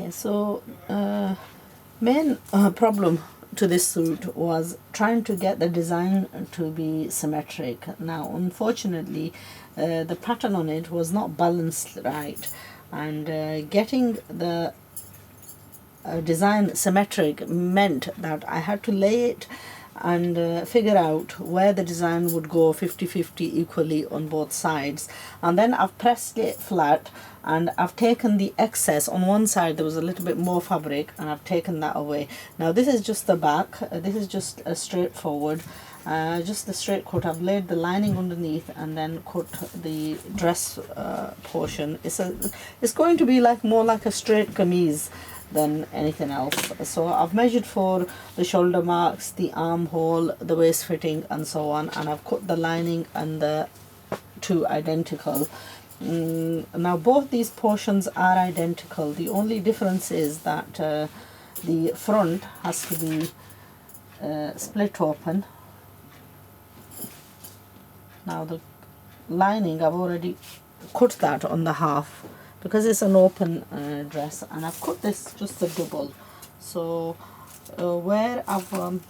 Okay, so main problem to this suit was trying to get the design to be symmetric. Now, unfortunately, the pattern on it was not balanced right, and getting the design symmetric meant that I had to lay it and figure out where the design would go 50-50 equally on both sides. And then I've pressed it flat and I've taken the excess. On one side there was a little bit more fabric and I've taken that away. Now this is just the back, this is just a straightforward, just the straight cut. I've laid the lining underneath and then cut the dress portion. It's going to be like more like a straight kameez than anything else. So I've measured for the shoulder marks, the armhole, the waist fitting and so on, and I've cut the lining and the two identical. Now both these portions are identical. The only difference is that the front has to be split open. Now the lining, I've already cut that on the half because it's an open dress, and I've cut this just a double. So where I've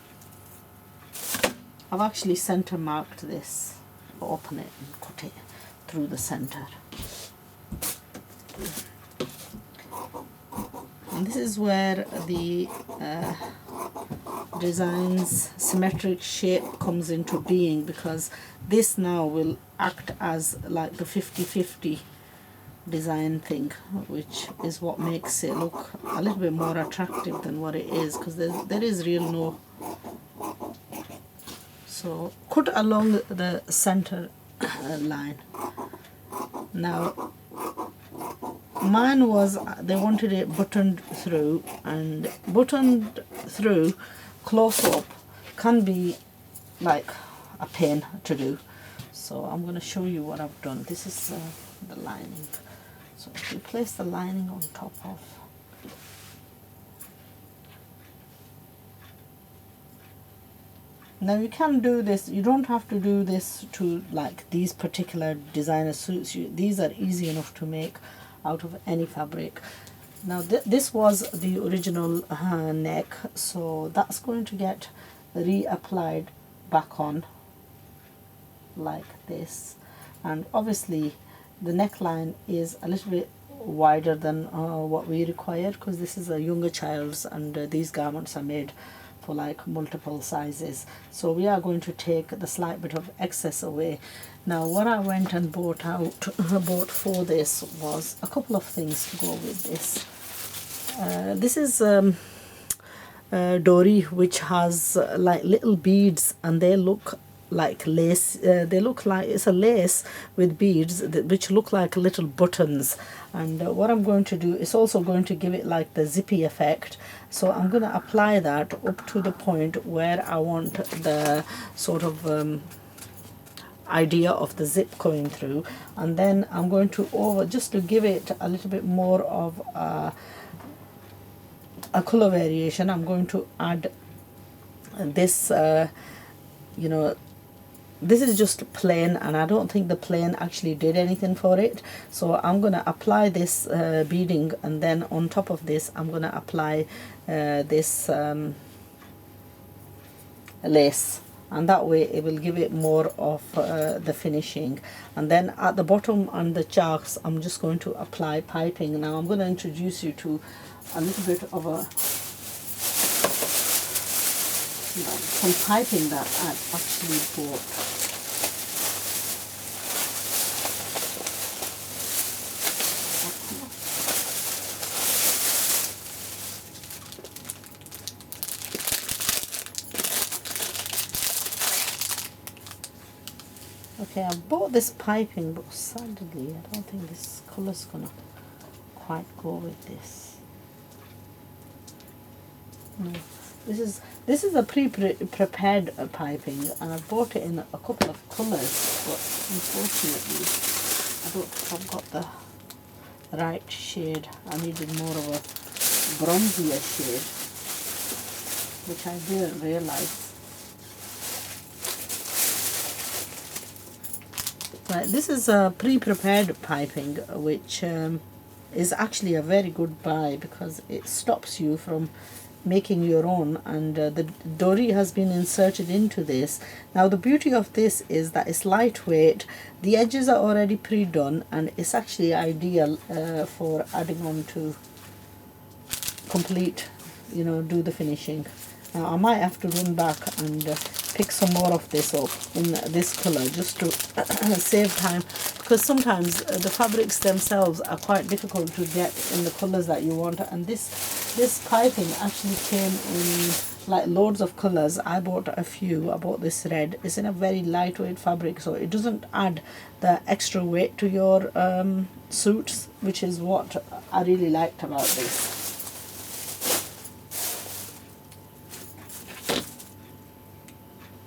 actually center marked this, open it and cut it through the center. And this is where the design's symmetric shape comes into being, because this now will act as like the 50-50 design thing, which is what makes it look a little bit more attractive than what it is, because there is real no. So cut along the center line. Now mine was, they wanted it buttoned through, and buttoned through close up can be like a pain to do. So I'm going to show you what I've done. This is the lining. So if you place the lining on top of, now you can do this, you don't have to do this to like these particular designer suits. These are easy enough to make out of any fabric. Now this was the original neck, so that's going to get reapplied back on like this, and obviously the neckline is a little bit wider than what we require, because this is a younger child's, and these garments are made for like multiple sizes. So we are going to take the slight bit of excess away. Now what I went and bought for this was a couple of things to go with this. This is Dory, which has like little beads, and they look like lace. They look like it's a lace with beads which look like little buttons. And what I'm going to do is also going to give it like the zippy effect. So I'm going to apply that up to the point where I want the sort of idea of the zip going through, and then I'm going to just to give it a little bit more of a color variation, I'm going to add this you know, this is just plain, and I don't think the plain actually did anything for it. So I'm going to apply this beading, and then on top of this I'm going to apply this lace, and that way it will give it more of the finishing. And then at the bottom and the checks I'm just going to apply piping. Now I'm going to introduce you to a little bit of some piping that I actually bought. Okay, I bought this piping, but sadly I don't think this colour's gonna quite go with this. No, this is a pre-prepared piping, and I bought it in a couple of colours, but unfortunately I don't think I've got the right shade. I needed more of a bronzier shade, which I didn't realise. Right, this is a pre-prepared piping, which is actually a very good buy, because it stops you from making your own, and the dory has been inserted into this. Now the beauty of this is that it's lightweight, the edges are already pre-done, and it's actually ideal for adding on to complete, you know, do the finishing. Now I might have to run back and pick some more of this up in this color just to save time, because sometimes the fabrics themselves are quite difficult to get in the colors that you want, and this piping actually came in like loads of colors. I bought a few. I bought this red. It's in a very lightweight fabric, so it doesn't add the extra weight to your suits, which is what I really liked about this.